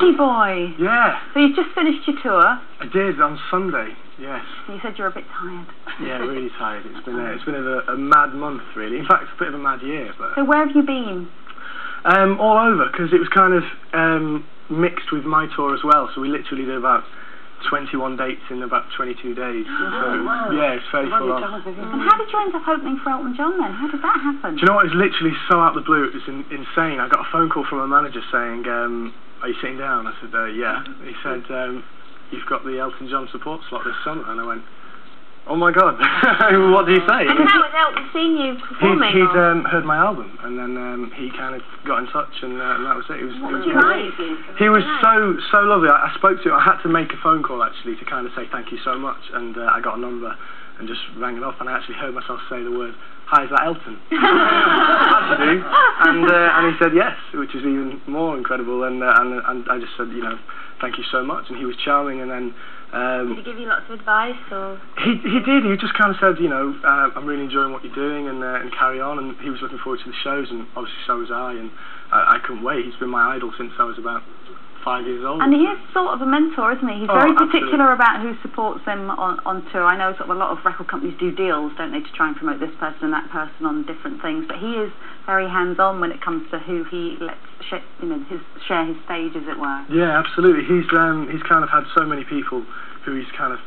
Lucky boy. Yeah. So you've just finished your tour. I did on Sunday. Yes. You said you're a bit tired. Yeah, really tired. It's been a mad month, really. In fact, it's a bit of a mad year. But So where have you been? all over, because it was kind of mixed with my tour as well. So we literally did about 21 dates in about 22 days. So, yeah, it's very full on. And how did you end up opening for Elton John then? How did that happen? Do you know what? It was literally so out of the blue. It was insane. I got a phone call from a manager saying, "Are you sitting down?" I said, "Yeah." He said, "You've got the Elton John support slot this summer," and I went, "Oh my God!" What did he say? And how has Elton seen you performing? He'd heard my album, and then he kind of got in touch, and that was it. It was amazing. He was so lovely. I spoke to him. I had to make a phone call actually to kind of say thank you so much, and I got a number and just rang it up, and I actually heard myself say the word, "Hi, is that Elton?" Actually, and he said yes, which is even more incredible. And I just said, thank you so much, and he was charming, and then. Did he give you lots of advice, or? He did. He just kind of said, I'm really enjoying what you're doing, and carry on. And he was looking forward to the shows, and obviously so was I. And I couldn't wait. He's been my idol since I was about 5 years old. And he is sort of a mentor, isn't he? He's very particular absolutely. about who supports them on tour. I know sort of a lot of record companies do deals, don't they, to try and promote this person and that person on different things. But he is very hands-on when it comes to who he lets share his stage, as it were. Yeah, absolutely. He's kind of had so many people who he's kind of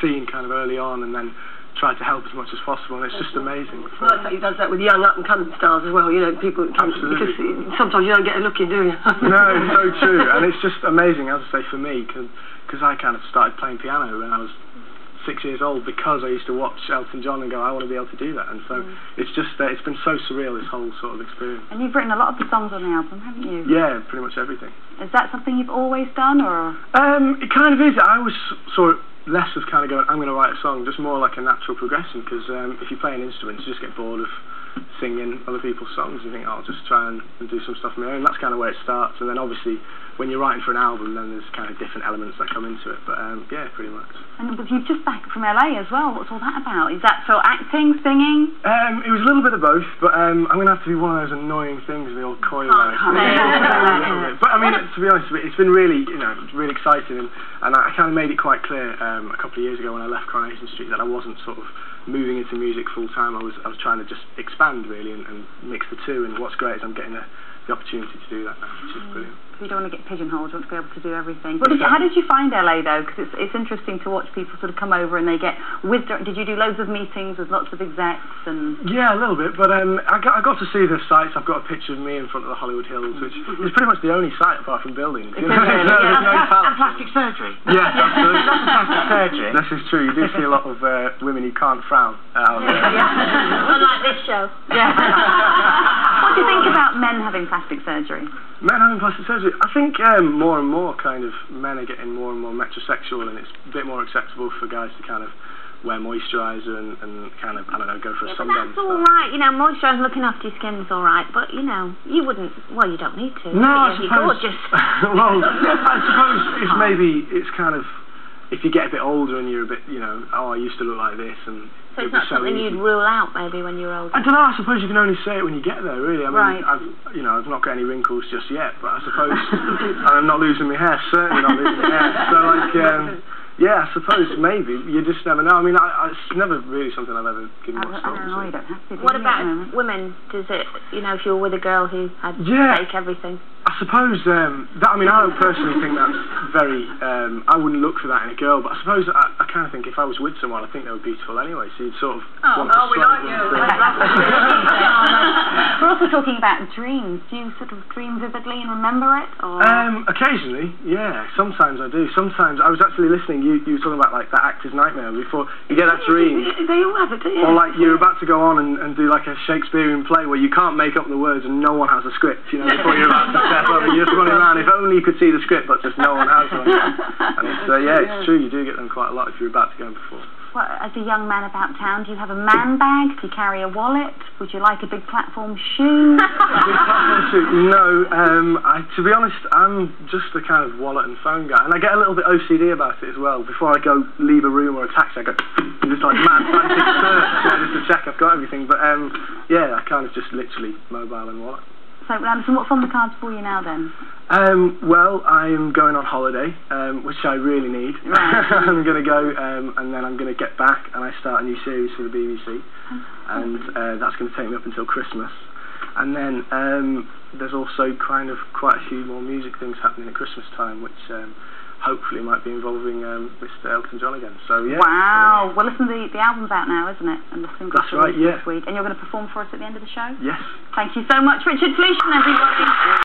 seen kind of early on, and then tried to help as much as possible, and it's just amazing. Well, he does that with young up-and-coming stars as well, people... Absolutely. Because sometimes you don't get a look in, do you? No, it's so true, and it's just amazing, as I say, for me, because I kind of started playing piano when I was 6 years old, because I used to watch Elton John and go, I want to be able to do that, and so it's just, it's been so surreal, this whole sort of experience. And you've written a lot of the songs on the album, haven't you? Yeah, pretty much everything. Is that something you've always done, or...? It kind of is. I always saw it less of kind of going, I'm going to write a song, just more like a natural progression, because if you play an instrument, you just get bored of singing other people's songs. You think, I'll just try and do some stuff of my own. That's kind of where it starts, and then obviously when you're writing for an album, then there's kind of different elements that come into it, but yeah, pretty much. And you've just back from LA as well. What's all that about? Is that for acting, singing? It was a little bit of both, but I'm going to have to be one of those annoying things, the old coy But I mean, to be honest, it's been really, really exciting, and I kind of made it quite clear a couple of years ago when I left Coronation Street that I wasn't sort of moving into music full time. I was trying to just expand really and mix the two, and what's great is I'm getting the opportunity to do that now, which is brilliant. You don't want to get pigeonholed, you want to be able to do everything. How did you find LA though? Because it's interesting to watch people sort of come over and they get wisdom. Did you do loads of meetings with lots of execs? And yeah, a little bit, but I got to see the sites. I've got a picture of me in front of the Hollywood Hills, which is pretty much the only site apart from buildings. There's no and plastic surgery. Yeah, absolutely. Lots of plastic surgery. This is true. You do see a lot of women who can't frown out there. Unlike this show. Yeah. What do you think about men having plastic surgery? Men having plastic surgery? I think more and more kind of men are getting more and more metrosexual, and it's a bit more acceptable for guys to kind of wear moisturiser and kind of, I don't know, go for a sunburn. That's all right, moisturising, looking after your skin's all right, but you wouldn't, well, you don't need to. No, I suppose. You're gorgeous. Well, I suppose it's kind of, if you get a bit older and you're a bit, I used to look like this, and so it's not something you'd rule out maybe when you're older? I don't know, I suppose you can only say it when you get there, really. I mean, right. I've not got any wrinkles just yet, but I suppose, and I'm not losing my hair, certainly not losing my hair, so like, yeah, I suppose maybe. You just never know. I mean, it's never really something I've ever given much thought to. You don't have to. What about women? Does it, if you were with a girl who had fake everything? I suppose, I don't personally think that's very, I wouldn't look for that in a girl, but I suppose I kind of think if I was with someone, I think they were beautiful anyway, so you'd sort of want to we like you. We're also talking about dreams. Do you sort of dream vividly and remember it? Or? Occasionally, yeah. Sometimes I do. Sometimes, I was actually listening, you were talking about like that actor's nightmare before, you get that dream. They all have it, don't you? Or like you're about to go on and do like a Shakespearean play where you can't make up the words and no one has a script, before you're about to step up and you're just running around. If only you could see the script, but just no one has one. And it's, it's true, you do get them quite a lot if you're about to go and perform. Well, as a young man about town, do you have a man bag? Do you carry a wallet? Would you like a big platform shoe? A big platform shoe? No, to be honest, I'm just a kind of wallet and phone guy, and I get a little bit OCD about it as well. Before I go leave a room or a taxi, I go just like mad frantic search just to check I've got everything. But yeah, I kind of just literally mobile and wallet. So, Anderson, what's on the cards for you now then? Well, I'm going on holiday, which I really need. Right. I'm going to go, and then I'm going to get back, and I start a new series for the BBC, and that's going to take me up until Christmas. And then there's also kind of quite a few more music things happening at Christmas time, which hopefully might be involving Mr. Elton John again. So yeah. Wow. Well, listen, the album's out now, isn't it? And the single's That's right, released yeah. this week. And you're going to perform for us at the end of the show? Yes. Thank you so much, Richard Fleeshman, everybody.